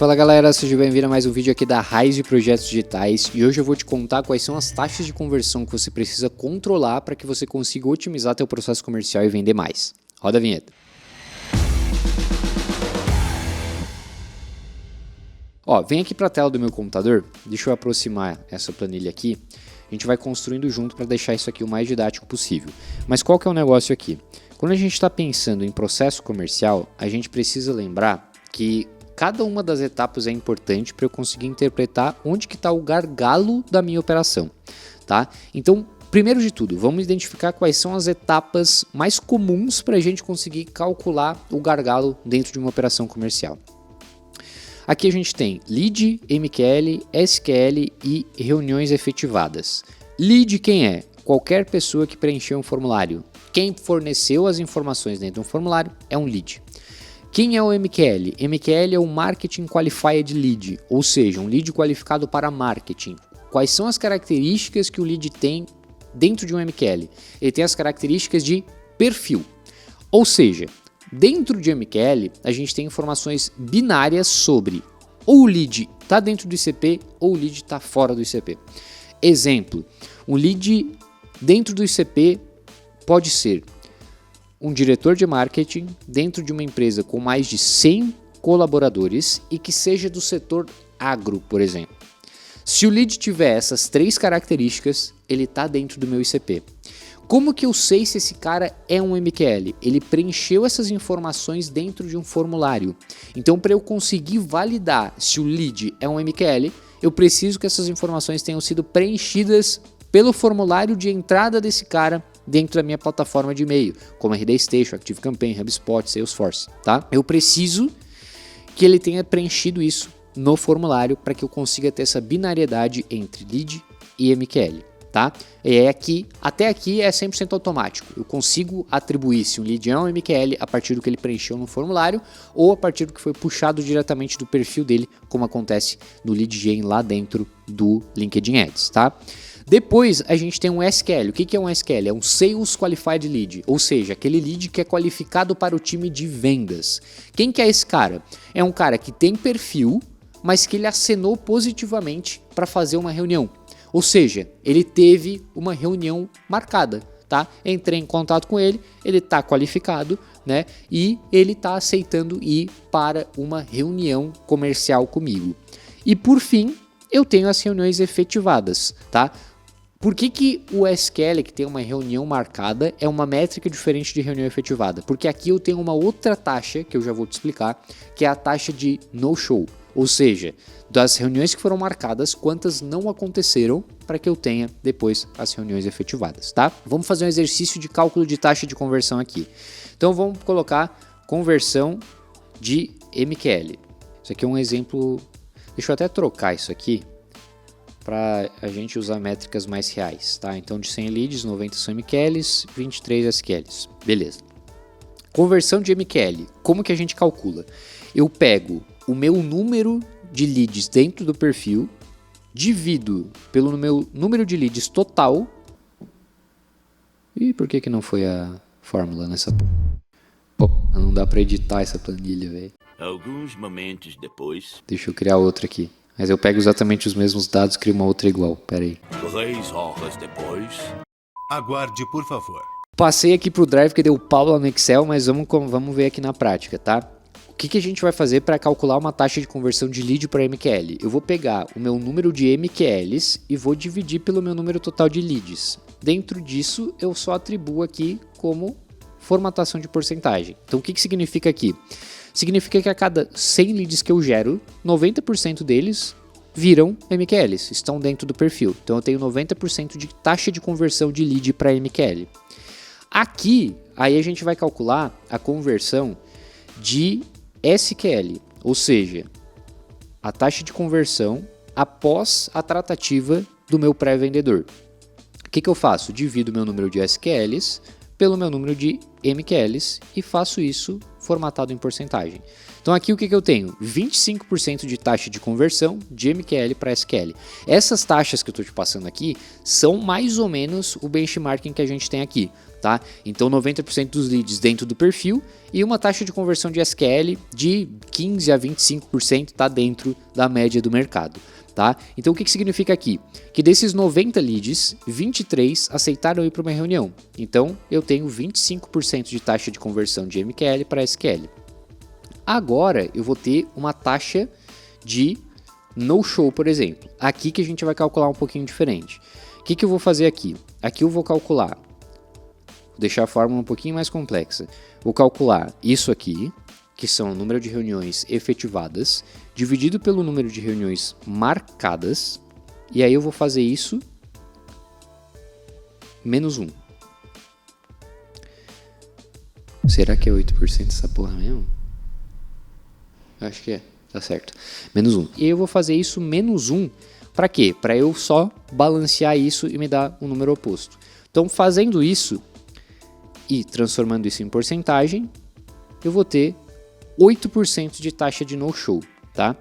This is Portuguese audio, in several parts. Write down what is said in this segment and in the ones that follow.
Fala galera, seja bem-vindo a mais um vídeo aqui da Raiz de Projetos Digitais e hoje eu vou te contar quais são as taxas de conversão que você precisa controlar para que você consiga otimizar teu processo comercial e vender mais. Roda a vinheta. Vem aqui para a tela do meu computador, deixa eu aproximar essa planilha aqui, a gente vai construindo junto para deixar isso aqui o mais didático possível. Mas qual que é o negócio aqui? Quando a gente está pensando em processo comercial, a gente precisa lembrar que cada uma das etapas é importante para eu conseguir interpretar onde que está o gargalo da minha operação, tá? Então, primeiro de tudo, vamos identificar quais são as etapas mais comuns para a gente conseguir calcular o gargalo dentro de uma operação comercial. Aqui a gente tem lead, MQL, SQL e reuniões efetivadas. Lead quem é? Qualquer pessoa que preencheu um formulário. Quem forneceu as informações dentro de um formulário é um lead. Quem é o MQL? MQL é o Marketing Qualified Lead, ou seja, um lead qualificado para marketing. Quais são as características que o lead tem dentro de um MQL? Ele tem as características de perfil, ou seja, dentro de MQL a gente tem informações binárias sobre ou o lead está dentro do ICP ou o lead está fora do ICP. Exemplo, um lead dentro do ICP pode ser um diretor de marketing dentro de uma empresa com mais de 100 colaboradores e que seja do setor agro, por exemplo. Se o lead tiver essas três características, ele está dentro do meu ICP. Como que eu sei se esse cara é um MQL? Ele preencheu essas informações dentro de um formulário. Então, para eu conseguir validar se o lead é um MQL, eu preciso que essas informações tenham sido preenchidas pelo formulário de entrada desse cara dentro da minha plataforma de e-mail, como RD Station, ActiveCampaign, HubSpot, Salesforce, tá? Eu preciso que ele tenha preenchido isso no formulário para que eu consiga ter essa binariedade entre lead e MQL, tá? Até aqui é 100% automático. Eu consigo atribuir se um lead é um MQL a partir do que ele preencheu no formulário ou a partir do que foi puxado diretamente do perfil dele, como acontece no Lead Gen lá dentro do LinkedIn Ads, tá? Depois a gente tem um SQL. O que é um SQL? É um Sales Qualified Lead, ou seja, aquele lead que é qualificado para o time de vendas. Quem que é esse cara? É um cara que tem perfil, mas que ele acenou positivamente para fazer uma reunião. Ou seja, ele teve uma reunião marcada, tá? Entrei em contato com ele, ele está qualificado, né? E ele está aceitando ir para uma reunião comercial comigo. E por fim, eu tenho as reuniões efetivadas, tá? Por que o SQL, que tem uma reunião marcada, é uma métrica diferente de reunião efetivada? Porque aqui eu tenho uma outra taxa, que eu já vou te explicar, que é a taxa de no-show. Ou seja, das reuniões que foram marcadas, quantas não aconteceram para que eu tenha depois as reuniões efetivadas, tá? Vamos fazer um exercício de cálculo de taxa de conversão aqui. Então vamos colocar conversão de MQL. Isso aqui é um exemplo. Deixa eu até trocar isso aqui para a gente usar métricas mais reais, tá? Então de 100 leads, 90 são MQLs, 23 SQLs. Beleza. Conversão de MQL. Como que a gente calcula? Eu pego o meu número de leads dentro do perfil, divido pelo meu número de leads total. E por que não foi a fórmula nessa... Pô, não dá para editar essa planilha, velho. Alguns momentos depois... Deixa eu criar outra aqui. Mas eu pego exatamente os mesmos dados e crio uma outra igual. Pera aí. 3 horas depois... Aguarde, por favor. Passei aqui pro Drive que deu pau lá no Excel, mas vamos ver aqui na prática, tá? O que a gente vai fazer para calcular uma taxa de conversão de lead para MQL? Eu vou pegar o meu número de MQLs e vou dividir pelo meu número total de leads. Dentro disso, eu só atribuo aqui como formatação de porcentagem. Então, o que significa aqui? Significa que a cada 100 leads que eu gero, 90% deles viram MQLs, estão dentro do perfil. Então eu tenho 90% de taxa de conversão de lead para MQL. Aqui, aí a gente vai calcular a conversão de SQL, ou seja, a taxa de conversão após a tratativa do meu pré-vendedor. O que eu faço? Divido meu número de SQLs pelo meu número de MQLs e faço isso formatado em porcentagem. Então aqui o que eu tenho? 25% de taxa de conversão de MQL para SQL. Essas taxas que eu estou te passando aqui são mais ou menos o benchmarking que a gente tem aqui, tá? Então 90% dos leads dentro do perfil e uma taxa de conversão de SQL de 15 a 25% está dentro da média do mercado. Tá? Então o que significa aqui? Que desses 90 leads, 23 aceitaram ir para uma reunião. Então eu tenho 25% de taxa de conversão de MQL para SQL. Agora eu vou ter uma taxa de no-show, por exemplo. Aqui que a gente vai calcular um pouquinho diferente. O que eu vou fazer aqui? Aqui eu vou calcular, vou deixar a fórmula um pouquinho mais complexa. Vou calcular isso aqui, que são o número de reuniões efetivadas, dividido pelo número de reuniões marcadas, e aí eu vou fazer isso menos 1. Será que é 8% essa porra mesmo? Acho que é, tá certo. Menos 1. E eu vou fazer isso menos 1, para quê? Para eu só balancear isso e me dar um número oposto. Então, fazendo isso e transformando isso em porcentagem, eu vou ter 8% de taxa de no-show, tá?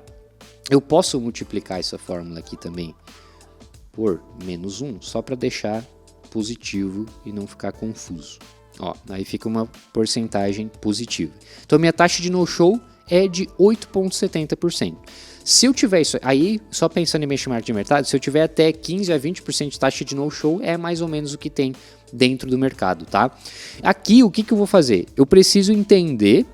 Eu posso multiplicar essa fórmula aqui também por menos 1, só para deixar positivo e não ficar confuso. Ó, aí fica uma porcentagem positiva. Então, minha taxa de no-show é de 8,70%. Se eu tiver isso aí, só pensando em benchmark de mercado, se eu tiver até 15 a 20% de taxa de no-show, é mais ou menos o que tem dentro do mercado, tá? Aqui, o que eu vou fazer? Eu preciso entender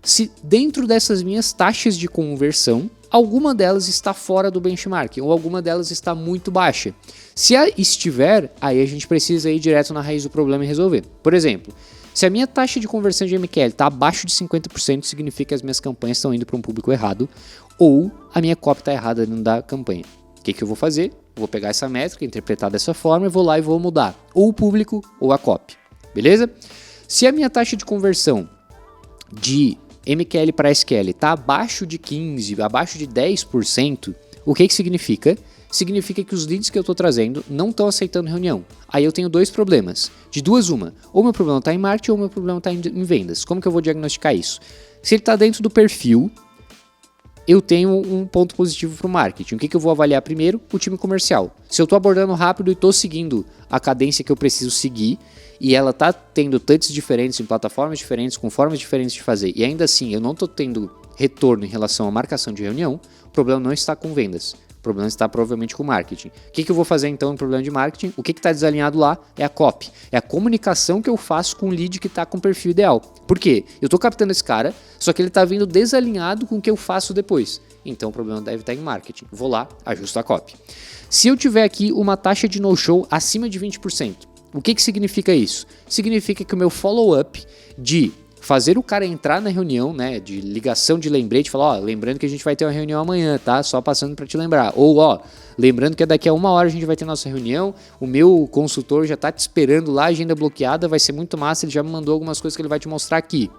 se dentro dessas minhas taxas de conversão, alguma delas está fora do benchmark ou alguma delas está muito baixa. Se estiver, aí a gente precisa ir direto na raiz do problema e resolver. Por exemplo, se a minha taxa de conversão de MQL está abaixo de 50%, significa que as minhas campanhas estão indo para um público errado ou a minha copy está errada dentro da campanha. O que eu vou fazer? Vou pegar essa métrica, interpretar dessa forma e vou lá e vou mudar ou o público ou a copy. Beleza? Se a minha taxa de conversão de MQL para SQL está abaixo de 15%, abaixo de 10%, o que significa? Significa que os leads que eu estou trazendo não estão aceitando reunião. Aí eu tenho dois problemas. De duas, uma. Ou meu problema está em marketing ou meu problema está em vendas. Como que eu vou diagnosticar isso? Se ele está dentro do perfil, eu tenho um ponto positivo para o marketing. O que eu vou avaliar primeiro? O time comercial. Se eu estou abordando rápido e estou seguindo a cadência que eu preciso seguir, e ela está tendo touches diferentes em plataformas diferentes, com formas diferentes de fazer, e ainda assim eu não estou tendo retorno em relação à marcação de reunião, o problema não está com vendas. O problema está provavelmente com marketing. O que eu vou fazer então no problema de marketing? O que está desalinhado lá é a copy. É a comunicação que eu faço com o lead que está com o perfil ideal. Por quê? Eu estou captando esse cara, só que ele está vindo desalinhado com o que eu faço depois. Então o problema deve estar em marketing. Vou lá, ajusto a copy. Se eu tiver aqui uma taxa de no-show acima de 20%, o que significa isso? Significa que o meu follow-up de fazer o cara entrar na reunião, né, de ligação de lembrete, falar, ó, lembrando que a gente vai ter uma reunião amanhã, tá? Só passando para te lembrar. Ou, ó, lembrando que daqui a 1 hora a gente vai ter nossa reunião, o meu consultor já tá te esperando lá, agenda bloqueada, vai ser muito massa, ele já me mandou algumas coisas que ele vai te mostrar aqui,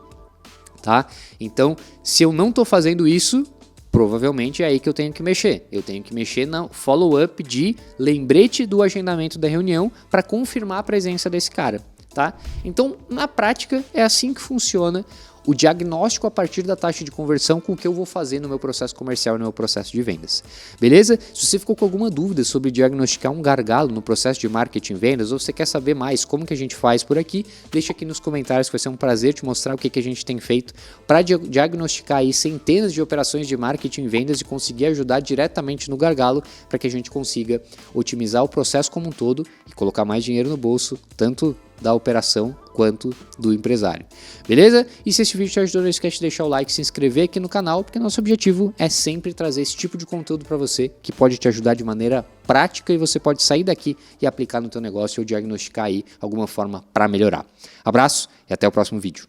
tá? Então, se eu não tô fazendo isso, provavelmente é aí que eu tenho que mexer. Eu tenho que mexer no follow-up de lembrete do agendamento da reunião para confirmar a presença desse cara. Tá? Então, na prática, é assim que funciona o diagnóstico a partir da taxa de conversão com o que eu vou fazer no meu processo comercial e no meu processo de vendas. Beleza? Se você ficou com alguma dúvida sobre diagnosticar um gargalo no processo de marketing e vendas, ou você quer saber mais como que a gente faz por aqui, deixa aqui nos comentários que vai ser um prazer te mostrar o que a gente tem feito para diagnosticar aí centenas de operações de marketing e vendas e conseguir ajudar diretamente no gargalo para que a gente consiga otimizar o processo como um todo e colocar mais dinheiro no bolso, tanto da operação quanto do empresário. Beleza? E se esse vídeo te ajudou, não esquece de deixar o like, se inscrever aqui no canal, porque nosso objetivo é sempre trazer esse tipo de conteúdo para você que pode te ajudar de maneira prática e você pode sair daqui e aplicar no teu negócio ou diagnosticar aí alguma forma para melhorar. Abraço e até o próximo vídeo.